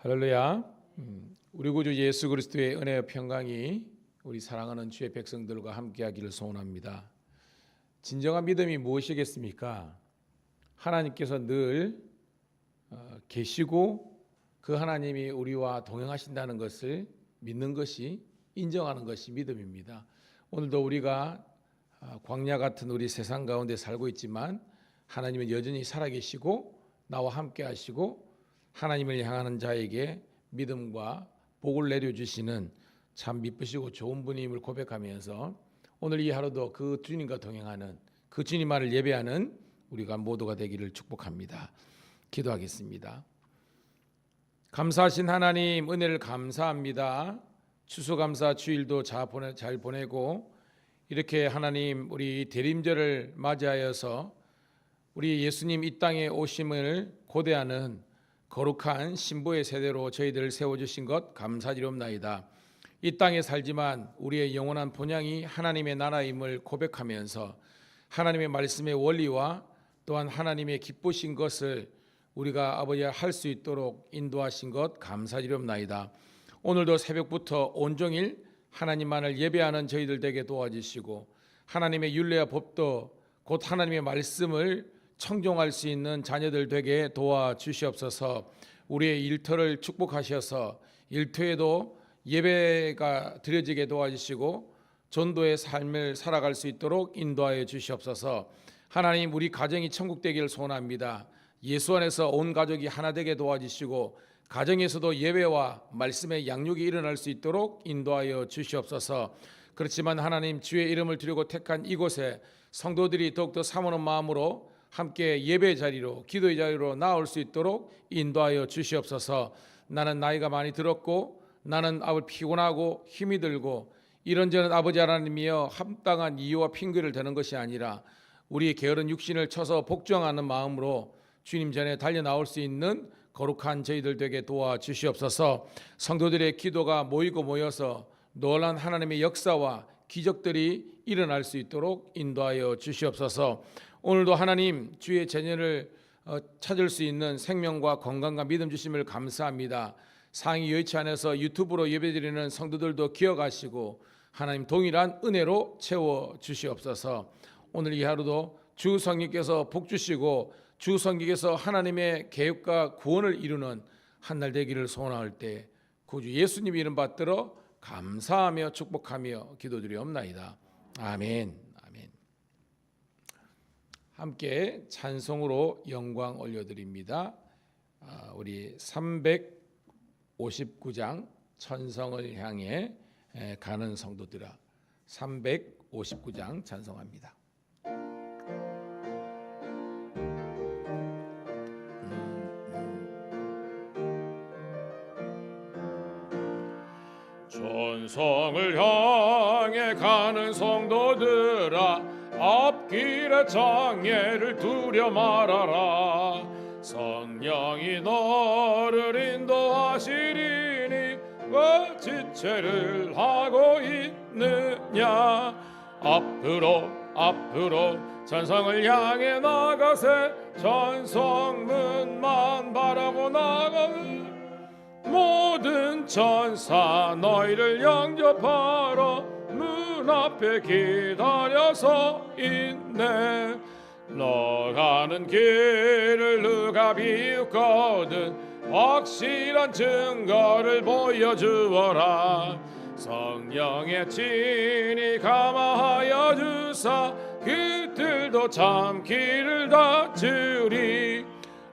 할렐루야. 우리 구주 예수 그리스도의 은혜와 평강이 우리 사랑하는 주의 백성들과 함께하기를 소원합니다. 진정한 믿음이 무엇이겠습니까? 하나님께서 늘 계시고 그 하나님이 우리와 동행하신다는 것을 믿는 것이, 인정하는 것이 믿음입니다. 오늘도 우리가 광야 같은 우리 세상 가운데 살고 있지만 하나님은 여전히 살아계시고 나와 함께하시고 하나님을 향하는 자에게 믿음과 복을 내려주시는 참 미쁘시고 좋은 분임을 고백하면서 오늘 이 하루도 그 주님과 동행하는, 그 주님만을 예배하는 우리가 모두가 되기를 축복합니다. 기도하겠습니다. 감사하신 하나님, 은혜를 감사합니다. 추수감사 주일도 잘 보내고 이렇게 하나님 우리 대림절을 맞이하여서 우리 예수님 이 땅에 오심을 고대하는 거룩한 신부의 세대로 저희들을 세워주신 것 감사드리옵나이다. 이 땅에 살지만 우리의 영원한 본향이 하나님의 나라임을 고백하면서 하나님의 말씀의 원리와 또한 하나님의 기쁘신 것을 우리가 아버지 할 수 있도록 인도하신 것 감사드리옵나이다. 오늘도 새벽부터 온종일 하나님만을 예배하는 저희들 되게 도와주시고 하나님의 율례와 법도 곧 하나님의 말씀을 청종할 수 있는 자녀들 되게 도와주시옵소서. 우리의 일터를 축복하셔서 일터에도 예배가 드려지게 도와주시고 전도의 삶을 살아갈 수 있도록 인도하여 주시옵소서. 하나님, 우리 가정이 천국 되기를 소원합니다. 예수 안에서 온 가족이 하나 되게 도와주시고 가정에서도 예배와 말씀의 양육이 일어날 수 있도록 인도하여 주시옵소서. 그렇지만 하나님, 주의 이름을 드리고 택한 이곳에 성도들이 더욱더 사모하는 마음으로 함께 예배 자리로, 기도의 자리로 나올 수 있도록 인도하여 주시옵소서. 나는 나이가 많이 들었고 나는 피곤하고 힘이 들고 이런저런 아버지 하나님이여 합당한 이유와 핑계를 대는 것이 아니라 우리의 게으른 육신을 쳐서 복종하는 마음으로 주님 전에 달려 나올 수 있는 거룩한 저희들 되게 도와주시옵소서. 성도들의 기도가 모여서 놀라운 하나님의 역사와 기적들이 일어날 수 있도록 인도하여 주시옵소서. 오늘도 하나님 주의 자녀를 찾을 수 있는 생명과 건강과 믿음 주심을 감사합니다. 상위 여의치 안에서 유튜브로 예배드리는 성도들도 기억하시고 하나님 동일한 은혜로 채워 주시옵소서. 오늘 이 하루도 주 성령께서 복 주시고 주 성령께서 하나님의 계획과 구원을 이루는 한 날 되기를 소원할 때 구주 예수님 이름 받들어 감사하며 축복하며 기도드리옵나이다. 아멘. 함께 찬송으로 영광 올려드립니다. 우리 359장 천성을 향해 가는 성도들아, 359장 찬송합니다. 천성을 향해 가는 성도들아, 앞길의 장애를 두려 말아라. 성령이 너를 인도하시리니 왜 지체를 하고 있느냐. 앞으로 천성을 향해 나가세. 천성문만 바라고 나가세. 모든 천사 너희를 영접하러 문 앞에 기다려서 있네. 너 가는 길을 누가 비웃거든 확실한 증거를 보여주어라. 성령의 진이 감화하여 주사 그들도 참 길을 닫으리.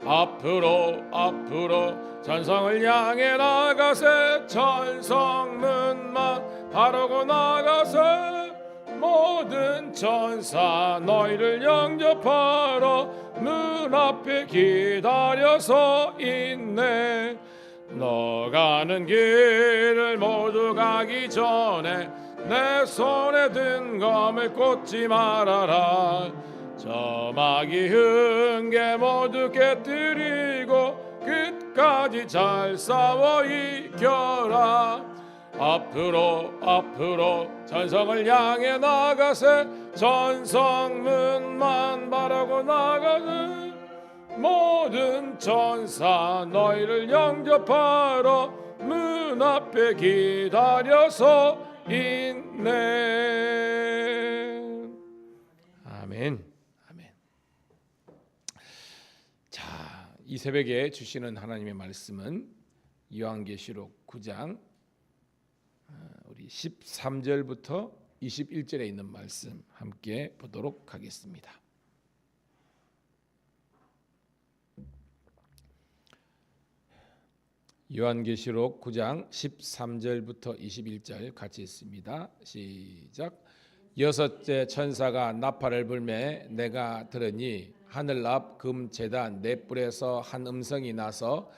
앞으로 천성을 향해 나가세. 천성문만 바라고 나가세. 모든 천사 너희를 영접하러 문 앞에 기다려서 있네. 너 가는 길을 모두 가기 전에 내 손에 든 검을 꽂지 말아라. 저마귀 흥계 모두 깨뜨리고 끝까지 잘 싸워 이겨라. 앞으로 천성을 향해 나가세. 천성문만 바라고 나가세. 모든 천사 너희를 영접하러 문 앞에 기다려서 있네. 아멘. 아멘. 자, 이 새벽에 주시는 하나님의 말씀은 요한계시록 9장 우리 13절부터 21절에 있는 말씀 함께 보도록 하겠습니다. 요한계시록 9장 13절부터 21절 같이 읽습니다. 시작. 여섯째 천사가 나팔을 불매 내가 들으니 하늘 앞 금 제단 네 뿔에서 한 음성이 나서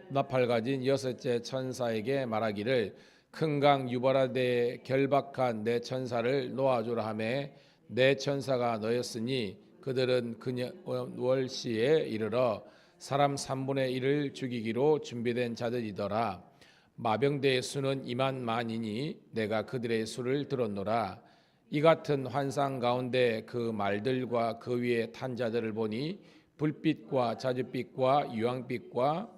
나팔 가진 여섯째 천사에게 말하기를 큰 강 유바라데에 결박한 네 천사를 놓아주라 하매 네 천사가 너였으니 그들은 그녀 월시에 이르러 사람 3분의 1을 죽이기로 준비된 자들이더라. 마병대의 수는 2만만이니 내가 그들의 수를 들었노라. 이 같은 환상 가운데 그 말들과 그 위에 탄 자들을 보니 불빛과 자줏빛과 유황빛과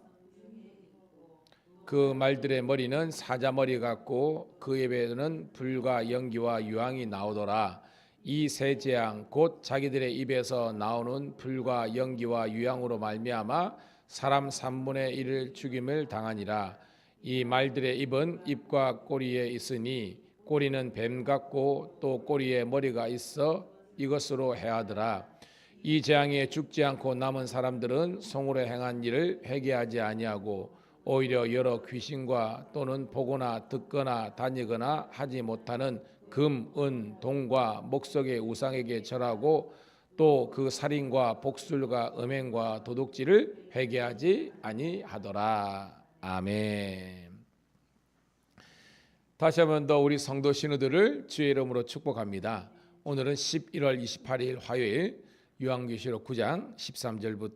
그 말들의 머리는 사자머리 같고 그 입에는 불과 연기와 유황이 나오더라. 이 세 재앙 곧 자기들의 입에서 나오는 불과 연기와 유황으로 말미암아 사람 3분의 1을 죽임을 당하니라. 이 말들의 입은 입과 꼬리에 있으니 꼬리는 뱀 같고 또 꼬리에 머리가 있어 이것으로 해하더라. 이 재앙에 죽지 않고 남은 사람들은 성으로 행한 일을 회개하지 아니하고 오히려 여러 귀신과 또는 보거나 듣거나 다니거나 하지 못하는 금, 은, 동과 목석의 우상에게 절하고 또 그 살인과 복술과 음행과 도둑질을 회개하지 아니하더라. 아멘. 다시 한 번 더 우리 성도 신우들을 주의 이름으로 축복합니다. 오늘은 11월 28일 화요일 요한계시록 9장 13절부터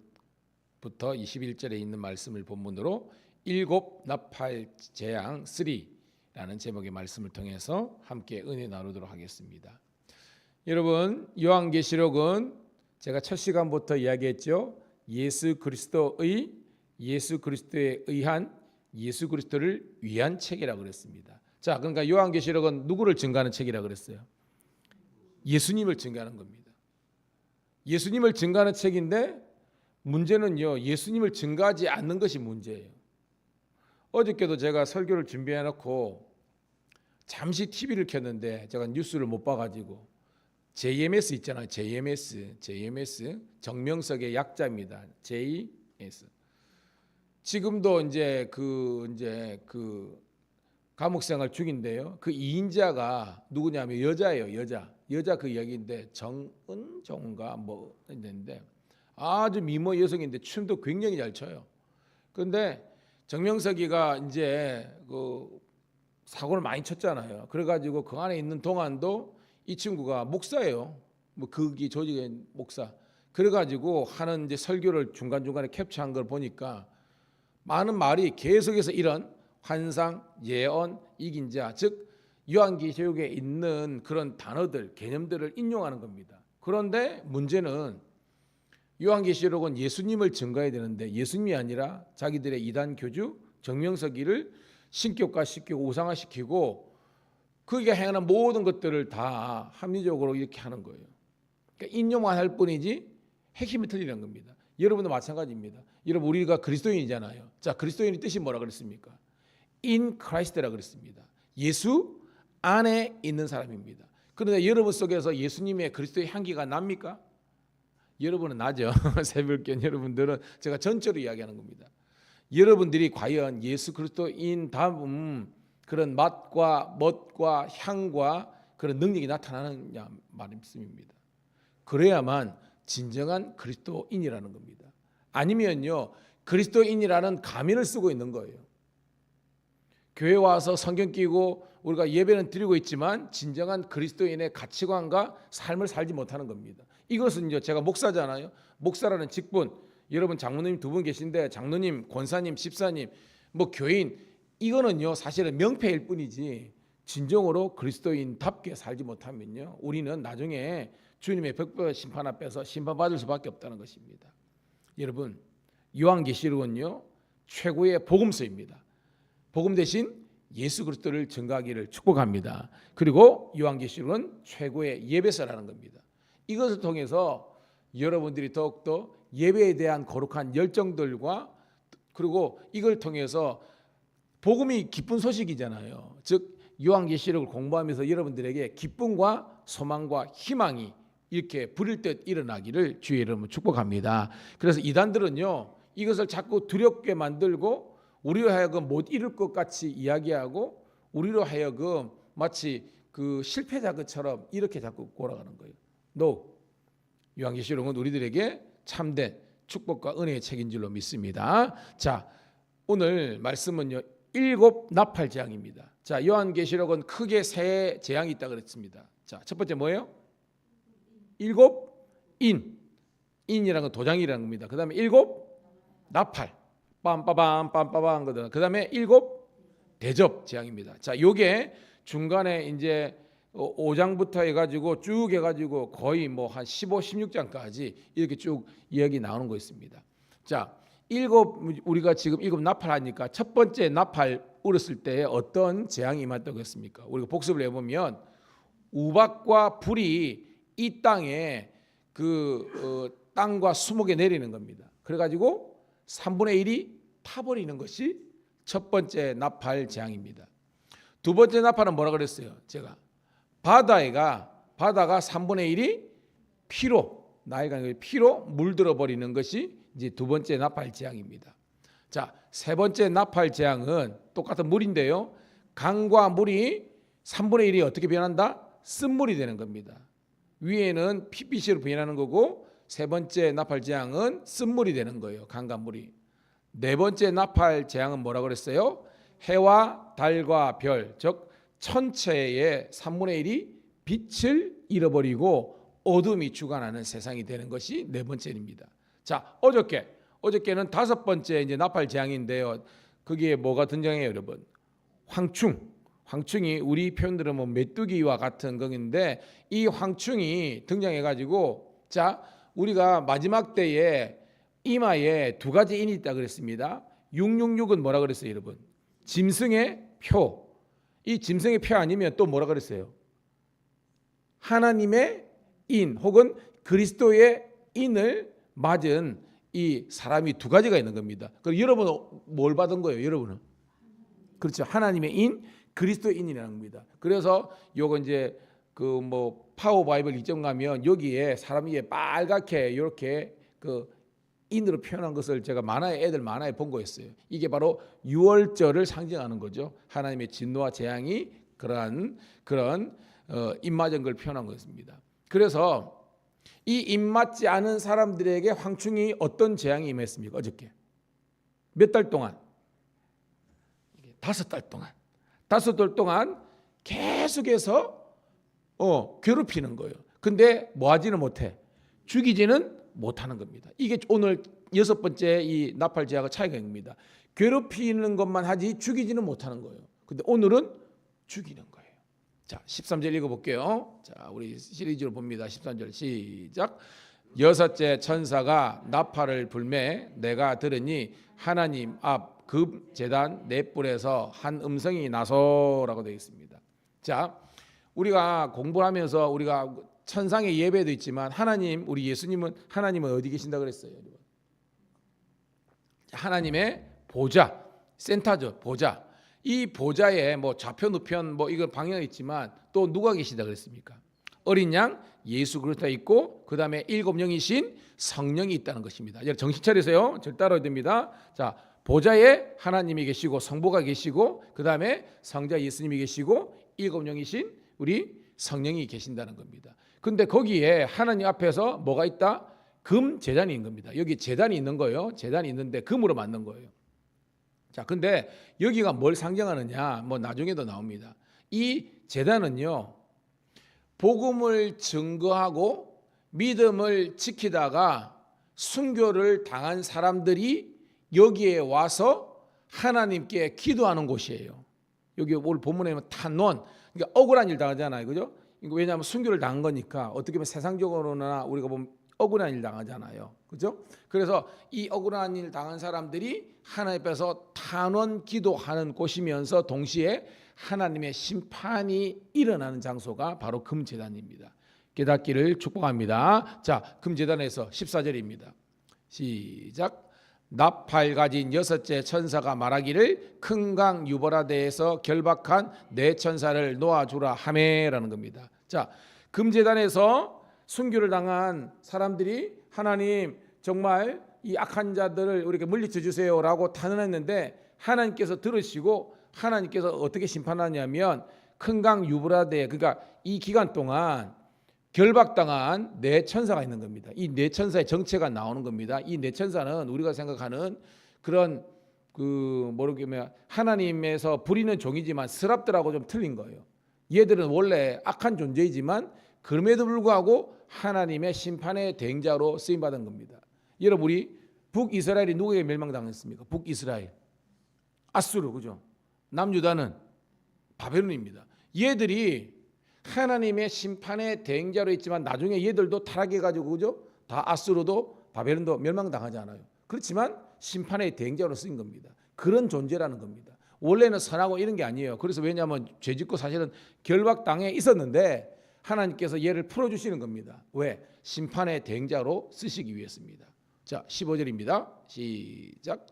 21절에 있는 말씀을 본문으로 일곱 나팔 재앙 3라는 제목의 말씀을 통해서 함께 은혜 나누도록 하겠습니다. 여러분, 요한계시록은 제가 첫 시간부터 이야기했죠. 예수 그리스도에 의한 예수 그리스도를 위한 책이라고 그랬습니다. 자, 그러니까 요한계시록은 누구를 증거하는 책이라고 그랬어요? 예수님을 증거하는 겁니다. 예수님을 증거하는 책인데 문제는요, 예수님을 증거하지 않는 것이 문제예요. 어저께도 제가 설교를 준비해 놓고 잠시 TV를 켰는데 제가 뉴스를 못 봐가지고 JMS 있잖아요. JMS 정명석의 약자입니다. JS. 지금도 이제 그 감옥생활 중인데요. 그 2인자가 누구냐면 여자예요. 여자 그 이야기인데 정은정가 뭐 있는데 아주 미모 여성인데 춤도 굉장히 잘 춰요. 그런데 정명석이가 이제 그 사고를 많이 쳤잖아요. 그래가지고 그 안에 있는 동안도 이 친구가 목사예요. 뭐 거기 조직의 목사. 그래가지고 하는 이제 설교를 중간중간에 캡처한 걸 보니까 많은 말이 계속해서 이런 환상, 예언, 이긴자, 즉 요한계시록에 있는 그런 단어들, 개념들을 인용하는 겁니다. 그런데 문제는 요한계시록은 예수님을 증거해야 되는데 예수님이 아니라 자기들의 이단 교주 정명석이를 신격화시키고 우상화시키고 그게 행하는 모든 것들을 다 합리적으로 이렇게 하는 거예요. 그러니까 인용만 할 뿐이지 핵심이 틀리는 겁니다. 여러분도 마찬가지입니다. 여러분 우리가 그리스도인이잖아요. 자, 그리스도인의 뜻이 뭐라 그랬습니까? In Christ라고 그랬습니다. 예수 안에 있는 사람입니다. 그런데 여러분 속에서 예수님의 그리스도의 향기가 납니까? 여러분은 나죠. 새벽견 여러분들은 제가 전체로 이야기하는 겁니다. 여러분들이 과연 예수 그리스도인 다음 그런 맛과 멋과 향과 그런 능력이 나타나느냐 말씀입니다. 그래야만 진정한 그리스도인이라는 겁니다. 아니면요 그리스도인이라는 가면을 쓰고 있는 거예요. 교회 와서 성경 끼고 우리가 예배는 드리고 있지만 진정한 그리스도인의 가치관과 삶을 살지 못하는 겁니다. 이것은요 제가 목사잖아요. 목사라는 직분, 여러분 장로님 2분 계신데 장로님, 권사님, 집사님, 뭐 교인 이거는요 사실은 명패일 뿐이지 진정으로 그리스도인답게 살지 못하면요 우리는 나중에 주님의 벽벽 심판 앞에서 심판받을 수밖에 없다는 것입니다. 여러분, 요한계시록은요 최고의 복음서입니다. 복음 대신 예수 그리스도를 증거하기를 축복합니다. 그리고 요한계시록은 최고의 예배서라는 겁니다. 이것을 통해서 여러분들이 더욱더 예배에 대한 거룩한 열정들과 그리고 이걸 통해서 복음이 기쁜 소식이잖아요. 즉 요한계시록을 공부하면서 여러분들에게 기쁨과 소망과 희망이 이렇게 불일 듯 일어나기를 주의 이름으로 축복합니다. 그래서 이단들은요 이것을 자꾸 두렵게 만들고 우리로 하여금 못 이룰 것 같이 이야기하고 우리로 하여금 마치 그 실패자 것처럼 이렇게 자꾸 몰아가는 거예요. No. 요한계시록은 우리들에게 참된 축복과 은혜의 책인 줄로 믿습니다. 자, 오늘 말씀은요 7 나팔 재앙입니다. 자, 요한계시록은 크게 세 재앙이 있다 그랬습니다. 자, 첫 번째 뭐예요? 7 인이라는 건 도장이라는 겁니다. 그 다음에 7 나팔 빰빠밤 빰빠밤 거든. 그 다음에 7 대접 재앙입니다. 자, 요게 중간에 이제 5장부터 해가지고 쭉 해가지고 거의 뭐 한 15, 16장까지 이렇게 쭉 이야기 나오는 거 있습니다. 자, 우리가 지금 7 나팔 하니까 첫 번째 나팔 울었을 때 어떤 재앙이 임했다고 했습니까? 우리가 복습을 해보면 우박과 불이 이 땅에 땅과 수목에 내리는 겁니다. 그래가지고 3분의 1이 타버리는 것이 첫 번째 나팔 재앙입니다. 두 번째 나팔은 뭐라 그랬어요? 제가 바다가 3분의 1이 피로 물들어 버리는 것이 이제 두 번째 나팔 재앙입니다. 자, 세 번째 나팔 재앙은 똑같은 물인데요. 강과 물이 3분의 1이 어떻게 변한다? 쓴물이 되는 겁니다. 위에는 핏빛으로 변하는 거고 세 번째 나팔 재앙은 쓴물이 되는 거예요. 강과 물이. 네 번째 나팔 재앙은 뭐라고 그랬어요? 해와 달과 별, 즉 천체의 3분의 1이 빛을 잃어버리고 어둠이 주관하는 세상이 되는 것이 네 번째입니다. 자, 어저께는 다섯 번째 이제 나팔 재앙인데요. 거기에 뭐가 등장해요, 여러분? 황충이 우리 표현대로 뭐 메뚜기와 같은 것인데 이 황충이 등장해가지고 자, 우리가 마지막 때에 이마에 두 가지 인이 있다 그랬습니다. 666은 뭐라 그랬어요, 여러분? 짐승의 표. 이 짐승의 표 아니면 또 뭐라 그랬어요? 하나님의 인 혹은 그리스도의 인을 맞은 이 사람이 두 가지가 있는 겁니다. 그럼 여러분은 뭘 받은 거예요? 여러분은 그렇죠. 하나님의 인, 그리스도의 인이라는 겁니다. 그래서 요거 이제 그 뭐 파워 바이블 2점 가면 여기에 사람 위에 빨갛게 이렇게 그 인으로 표현한 것을 제가 애들 만화에 본 거였어요. 이게 바로 유월절을 상징하는 거죠. 하나님의 진노와 재앙이 그런 입맞은 걸 표현한 거였습니다. 그래서 이 입맞지 않은 사람들에게 황충이 어떤 재앙이 임했습니까? 어저께 몇 달 동안? 5달 동안. 5달 동안 계속해서 괴롭히는 거예요. 근데 뭐 하지는 못해. 죽이지는 못하는 겁니다. 이게 오늘 여섯 번째 이 나팔 재앙의 차이가 있습니다. 괴롭히는 것만 하지 죽이지는 못하는 거예요. 근데 오늘은 죽이는 거예요. 자, 13절 읽어볼게요. 자, 우리 시리즈로 봅니다. 13절 시작. 여섯째 천사가 나팔을 불매 내가 들으니 하나님 앞 급 제단 네 뿔에서 한 음성이 나서라고 되어 있습니다. 자, 우리가 공부하면서 우리가 천상의 예배도 있지만 우리 예수님은 하나님은 어디 계신다 그랬어요? 하나님의 보좌, 센터죠. 보좌. 이 보좌에 뭐 좌편 우편 뭐 이거 방향이 있지만 또 누가 계시다 그랬습니까? 어린 양 예수 그리스도가 있고 그 다음에 7영이신 성령이 있다는 것입니다. 여러분 정신 차리세요. 절 따라야 됩니다. 자, 보좌에 하나님이 계시고 성부가 계시고 그 다음에 성자 예수님이 계시고 7영이신 우리 성령이 계신다는 겁니다. 근데 거기에 하나님 앞에서 뭐가 있다? 금 제단이 있는 겁니다. 여기 제단이 있는 거예요. 제단이 있는데 금으로 만든 거예요. 자, 근데 여기가 뭘 상징하느냐? 뭐 나중에도 나옵니다. 이 제단은요, 복음을 증거하고 믿음을 지키다가 순교를 당한 사람들이 여기에 와서 하나님께 기도하는 곳이에요. 여기 오늘 본문에 보면 탄원, 그러니까 억울한 일 당하잖아요, 그죠? 왜냐하면 순교를 당한 거니까 어떻게 보면 세상적으로나 우리가 보면 억울한 일 당하잖아요. 그죠? 그래서 이 억울한 일 당한 사람들이 하나님 앞에서 탄원 기도하는 곳이면서 동시에 하나님의 심판이 일어나는 장소가 바로 금제단입니다. 깨닫기를 축복합니다. 자, 금제단에서 14절입니다. 시작. 나팔 가진 여섯째 천사가 말하기를 큰 강 유보라데에서 결박한 네 천사를 놓아주라 하매라는 겁니다. 자, 금제단에서 순교를 당한 사람들이 하나님 정말 이 악한 자들을 우리에게 물리쳐 주세요라고 탄원했는데 하나님께서 들으시고 하나님께서 어떻게 심판하냐면 큰 강 유브라데, 그러니까 이 기간 동안 결박당한 네 천사가 있는 겁니다. 이 네 천사의 정체가 나오는 겁니다. 이 네 천사는 우리가 생각하는 그런 모르겠면 하나님에서 부리는 종이지만 스랍들하고 좀 틀린 거예요. 얘들은 원래 악한 존재이지만 그럼에도 불구하고 하나님의 심판의 대행자로 쓰임 받은 겁니다. 여러분, 우리 북이스라엘이 누구에게 멸망당했습니까? 북이스라엘, 아수르, 그죠? 남유다는 바벨론입니다. 얘들이 하나님의 심판의 대행자로 있지만 나중에 얘들도 타락해가지고, 그죠? 다 아수르도 바벨론도 멸망당하지 않아요. 그렇지만 심판의 대행자로 쓰인 겁니다. 그런 존재라는 겁니다. 원래는 선하고 이런 게 아니에요. 그래서 왜냐하면 죄짓고 사실은 결박당해 있었는데 하나님께서 얘를 풀어주시는 겁니다. 왜? 심판의 대행자로 쓰시기 위해서입니다. 자, 15절입니다. 시작.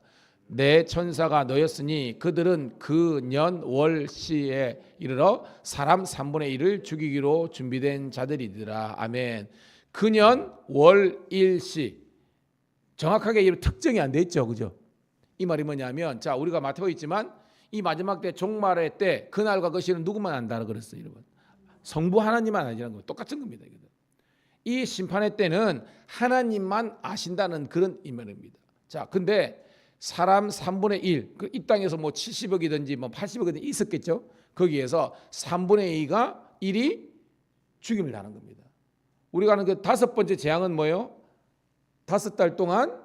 내 천사가 너였으니 그들은 그 년 월시에 이르러 사람 3분의 1을 죽이기로 준비된 자들이더라. 아멘. 그 년 월일시, 정확하게 특정이 안 돼 있죠, 그죠? 이 말이 뭐냐면, 자, 우리가 마태복음 있지만 이 마지막 때 종말의 때 그날과 그 시는 누구만 안다고 그랬어요, 여러분. 성부 하나님만 아니라는 거 똑같은 겁니다. 이 심판의 때는 하나님만 아신다는 그런 의미입니다. 자, 근데 사람 3분의 1, 이 땅에서 뭐 70억이든지 뭐 80억이든지 있었겠죠. 거기에서 3분의 2가 1이 죽임을 당하는 겁니다. 우리가 하는 그 다섯 번째 재앙은 뭐예요? 5달 동안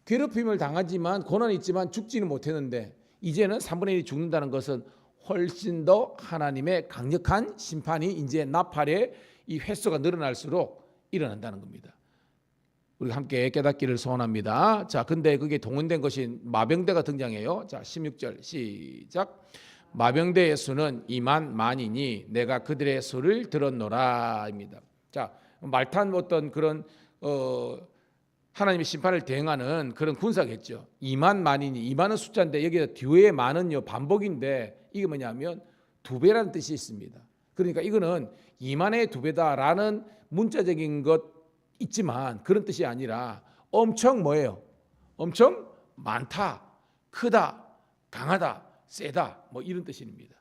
괴롭힘을 당하지만 고난이 있지만 죽지는 못했는데 이제는 3분의 1이 죽는다는 것은 훨씬 더 하나님의 강력한 심판이 이제 나팔의 이 횟수가 늘어날수록 일어난다는 겁니다. 우리가 함께 깨닫기를 소원합니다. 자, 근데 그게 동원된 것이 마병대가 등장해요. 자, 16절 시작. 마병대의 수는 2만 만이니 내가 그들의 수를 들었노라입니다. 자, 말탄 어떤 그런 하나님의 심판을 대행하는 그런 군사겠죠. 2만 만이니, 2만은 숫자인데 여기서 뒤에 만은요 반복인데 이게 뭐냐면 2배라는 뜻이 있습니다. 그러니까 이거는 2만의 2배다라는 문자적인 것 있지만 그런 뜻이 아니라 엄청 뭐예요? 엄청 많다, 크다, 강하다, 세다, 뭐 이런 뜻입니다.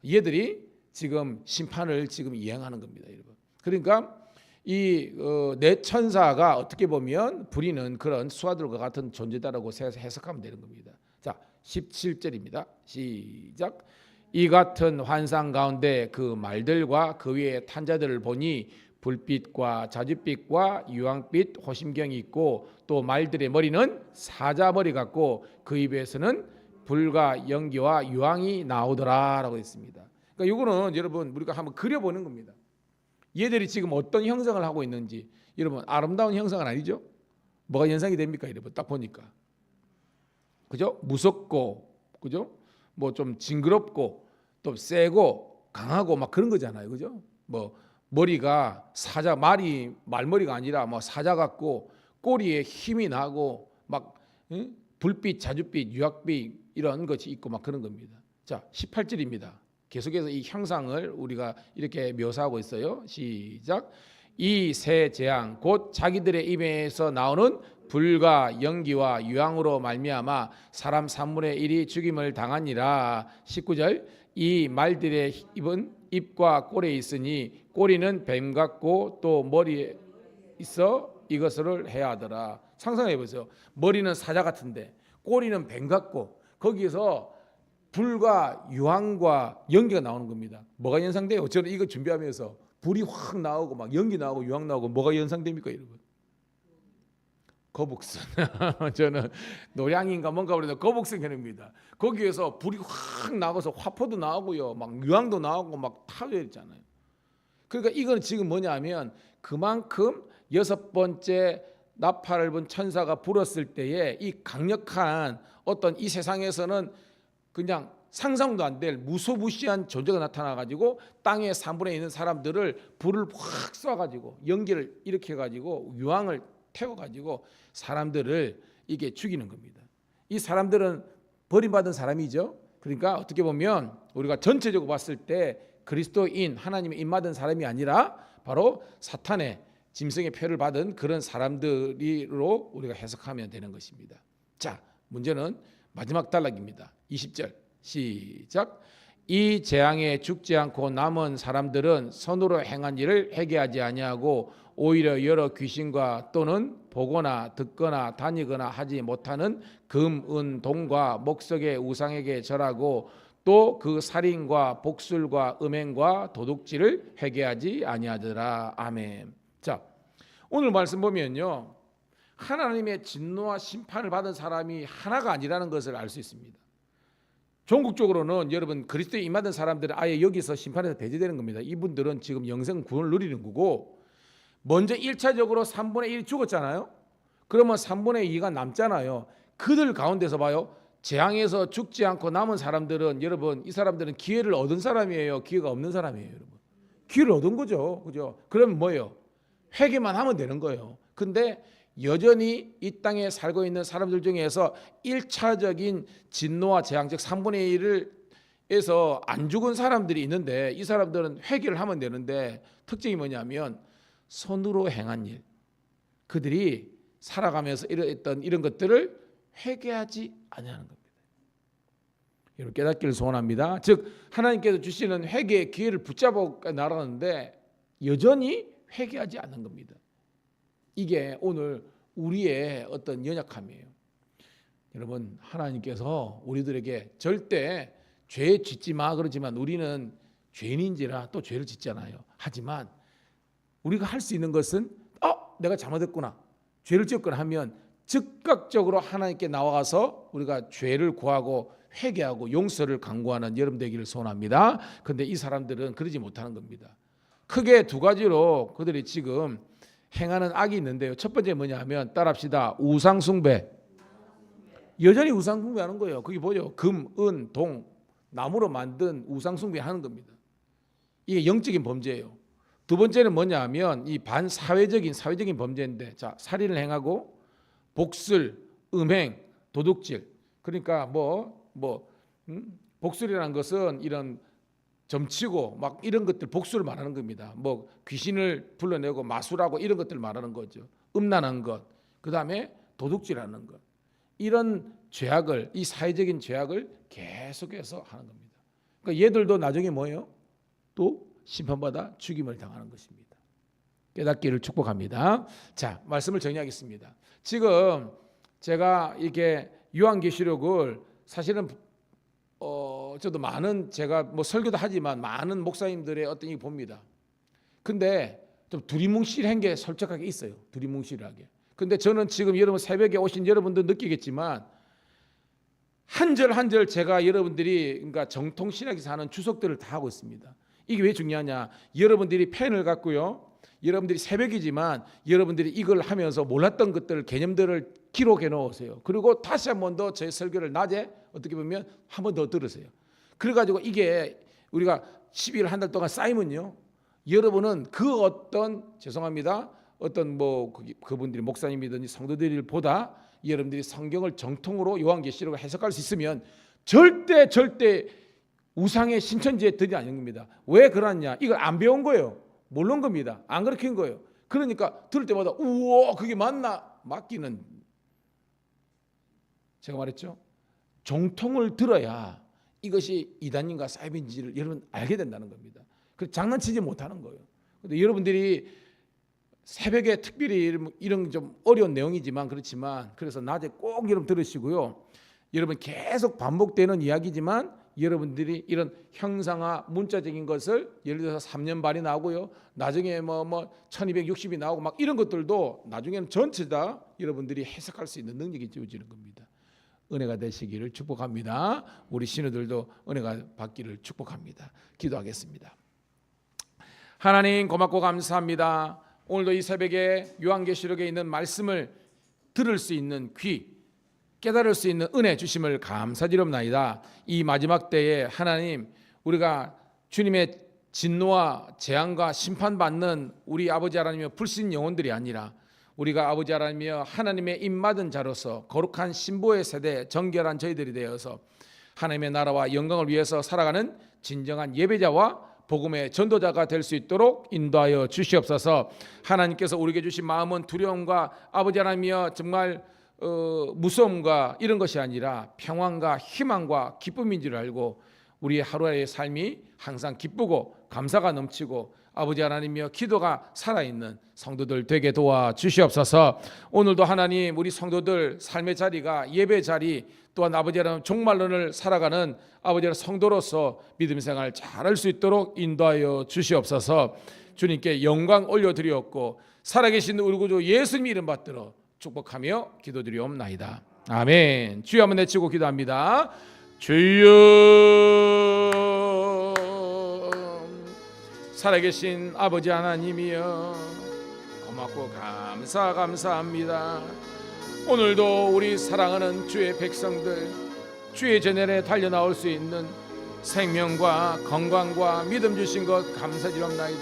얘들이 지금 심판을 지금 이행하는 겁니다, 여러분. 그러니까 이 네 천사가 어떻게 보면 부리는 그런 수하들과 같은 존재다라고 해석하면 되는 겁니다. 자, 17절입니다. 시작. 이 같은 환상 가운데 그 말들과 그 위에 탄 자들을 보니 불빛과 자줏빛과 유황빛 호심경이 있고 또 말들의 머리는 사자머리 같고 그 입에서는 불과 연기와 유황이 나오더라라고 했습니다. 그러니까 이거는 여러분 우리가 한번 그려보는 겁니다. 얘들이 지금 어떤 형상을 하고 있는지. 여러분, 아름다운 형상은 아니죠? 뭐가 연상이 됩니까? 여러분 딱 보니까, 그죠? 무섭고, 그죠? 뭐 좀 징그럽고 또 세고 강하고 막 그런 거잖아요, 그죠? 뭐 머리가 사자, 말머리가 아니라 뭐 사자 같고 꼬리에 힘이 나고 막 불빛, 자줏빛, 유황빛 이런 것이 있고 막 그런 겁니다. 자, 18절입니다. 계속해서 이 형상을 우리가 이렇게 묘사하고 있어요. 시작. 이 세 재앙 곧 자기들의 입에서 나오는 불과 연기와 유황으로 말미암아 사람 3분의 1이 죽임을 당하니라. 19절. 이 말들의 입은 입과 꼬리에 있으니 꼬리는 뱀 같고 또 머리에 있어 이것을 해야 하더라. 상상해 보세요. 머리는 사자 같은데 꼬리는 뱀 같고 거기에서 불과 유황과 연기가 나오는 겁니다. 뭐가 연상돼요? 저는 이거 준비하면서 불이 확 나오고 막 연기 나오고 유황 나오고 뭐가 연상됩니까, 여러분? 거북선. 저는 노량인가 뭔가 그래도 거북선 현입니다. 거기에서 불이 확 나가서 화포도 나오고요, 막 유황도 나오고 막 타져 있잖아요. 그러니까 이건 지금 뭐냐면 그만큼 여섯 번째 나팔을 분 천사가 불었을 때에 이 강력한 어떤 이 세상에서는 그냥 상상도 안 될 무소무시한 존재가 나타나가지고 땅의 3분의 있는 사람들을 불을 확 쏴가지고 연기를 일으켜가지고 유황을 태워가지고 사람들을 이게 죽이는 겁니다. 이 사람들은 버림받은 사람이죠. 그러니까 어떻게 보면 우리가 전체적으로 봤을 때 그리스도인 하나님의 입맞은 사람이 아니라 바로 사탄의 짐승의 표를 받은 그런 사람들로 우리가 해석하면 되는 것입니다. 자, 문제는 마지막 단락입니다. 20절 시작. 이 재앙에 죽지 않고 남은 사람들은 선으로 행한 일을 회개하지 아니하고 오히려 여러 귀신과 또는 보거나 듣거나 다니거나 하지 못하는 금, 은, 동과 목석의 우상에게 절하고 또 그 살인과 복술과 음행과 도둑질을 회개하지 아니하더라. 아멘. 자, 오늘 말씀 보면요, 하나님의 진노와 심판을 받은 사람이 하나가 아니라는 것을 알 수 있습니다. 종국적으로는 여러분 그리스도에 임하던 사람들은 아예 여기서 심판에서 배제되는 겁니다. 이분들은 지금 영생 구원을 누리는 거고, 먼저 1차적으로 3분의 1이 죽었잖아요. 그러면 3분의 2가 남잖아요. 그들 가운데서 봐요, 재앙에서 죽지 않고 남은 사람들은, 여러분 이 사람들은 기회를 얻은 사람이에요, 기회가 없는 사람이에요? 여러분 기회를 얻은 거죠, 그죠? 그러면 뭐예요? 회개만 하면 되는 거예요. 근데 여전히 이 땅에 살고 있는 사람들 중에서 1차적인 진노와 재앙, 즉 3분의 1에서 안 죽은 사람들이 있는데, 이 사람들은 회개를 하면 되는데 특징이 뭐냐면 손으로 행한 일, 그들이 살아가면서 이랬던 이런 것들을 회개하지 아니하는 겁니다. 여러분 깨닫기를 소원합니다. 즉 하나님께서 주시는 회개의 기회를 붙잡아 나가는데 여전히 회개하지 않는 겁니다. 이게 오늘 우리의 어떤 연약함이에요. 여러분 하나님께서 우리들에게 절대 죄 짓지 마 그러지만 우리는 죄인인지라 또 죄를 짓잖아요. 하지만 우리가 할 수 있는 것은 내가 잘못했구나, 죄를 지었거나 하면 즉각적으로 하나님께 나와서 우리가 죄를 구하고 회개하고 용서를 간구하는 여러분 되기를 소원합니다. 그런데 이 사람들은 그러지 못하는 겁니다. 크게 두 가지로 그들이 지금 행하는 악이 있는데요. 첫 번째 뭐냐 하면, 따라합시다, 우상숭배. 여전히 우상숭배하는 거예요. 거기 보죠, 금, 은, 동, 나무로 만든 우상숭배하는 겁니다. 이게 영적인 범죄예요. 두 번째는 뭐냐 하면 이 반사회적인 범죄인데, 자, 살인을 행하고 복술, 음행, 도둑질. 그러니까 복술이라는 것은 이런 점치고 막 이런 것들, 복수를 말하는 겁니다. 귀신을 불러내고 마술하고 이런 것들을 말하는 거죠. 음란한 것, 그 다음에 도둑질하는 것, 이런 죄악을, 이 사회적인 죄악을 계속해서 하는 겁니다. 그러니까 얘들도 나중에 뭐예요? 또 심판받아 죽임을 당하는 것입니다. 깨닫기를 축복합니다. 자, 말씀을 정리하겠습니다. 지금 제가 이게 요한계시록을 사실은 저도 많은, 제가 설교도 하지만 많은 목사님들의 어떤 이 봅니다. 근데 좀 두리뭉실한 게 솔직하게 있어요. 두리뭉실하게. 근데 저는 지금 여러분 새벽에 오신 여러분도 느끼겠지만 한 절 한 절 제가 여러분들이 그러니까 정통 신학에서 하는 주석들을 다 하고 있습니다. 이게 왜 중요하냐? 여러분들이 펜을 갖고요, 여러분들이 새벽이지만 여러분들이 이걸 하면서 몰랐던 것들, 개념들을 기록해 놓으세요. 그리고 다시 한 번 더 제 설교를 낮에 어떻게 보면 한 번 더 들으세요. 그래가지고 이게 우리가 12일 한 달 동안 쌓이면요, 여러분은 그 어떤, 죄송합니다, 어떤 그분들이 목사님이든지 성도들보다 여러분들이 성경을 정통으로 요한계시록을 해석할 수 있으면 절대 우상의 신천지에 들이 아닌 겁니다. 왜 그러냐? 이걸 안 배운 거예요. 모르는 겁니다. 안 가르친 거예요. 그러니까 들을 때마다 우와 그게 맞나? 맞기는, 제가 말했죠, 정통을 들어야 이것이 이단인가 사이비인지를 여러분 알게 된다는 겁니다. 그 장난치지 못하는 거예요. 근데 여러분들이 새벽에 특별히 이런 좀 어려운 내용이지만 그렇지만, 그래서 낮에 꼭 여러분 들으시고요. 여러분 계속 반복되는 이야기지만 여러분들이 이런 형상화 문자적인 것을 예를 들어서 3년 반이 나오고요, 나중에 1260이 나오고 막 이런 것들도 나중에는 전체 다 여러분들이 해석할 수 있는 능력이 주어지는 겁니다. 은혜가 되시기를 축복합니다. 우리 신우들도 은혜가 받기를 축복합니다. 기도하겠습니다. 하나님 고맙고 감사합니다. 오늘도 이 새벽에 요한계시록에 있는 말씀을 들을 수 있는 귀, 깨달을 수 있는 은혜 주심을 감사드립니다. 이 마지막 때에 하나님, 우리가 주님의 진노와 재앙과 심판받는 우리 아버지 하나님의 불신 영혼들이 아니라 우리가 아버지 하나님이여 하나님의 입맞은 자로서 거룩한 신보의 세대 정결한 저희들이 되어서 하나님의 나라와 영광을 위해서 살아가는 진정한 예배자와 복음의 전도자가 될 수 있도록 인도하여 주시옵소서. 하나님께서 우리에게 주신 마음은 두려움과 아버지 하나님이여 정말 무서움과 이런 것이 아니라 평안과 희망과 기쁨인 줄 알고 우리의 하루의 삶이 항상 기쁘고 감사가 넘치고 아버지 하나님이여 기도가 살아있는 성도들 되게 도와주시옵소서. 오늘도 하나님 우리 성도들 삶의 자리가 예배 자리 또한 아버지 하나님 종말론을 살아가는 아버지 하나님 성도로서 믿음 생활 잘할 수 있도록 인도하여 주시옵소서. 주님께 영광 올려드리옵고 살아계신 우리 구주 예수님 이름 받들어 축복하며 기도드리옵나이다. 아멘. 주여 한번 내치고 기도합니다. 주여, 살아계신 아버지 하나님이여 고맙고 감사합니다. 오늘도 우리 사랑하는 주의 백성들 주의 전열에 달려나올 수 있는 생명과 건강과 믿음 주신 것 감사드립니다.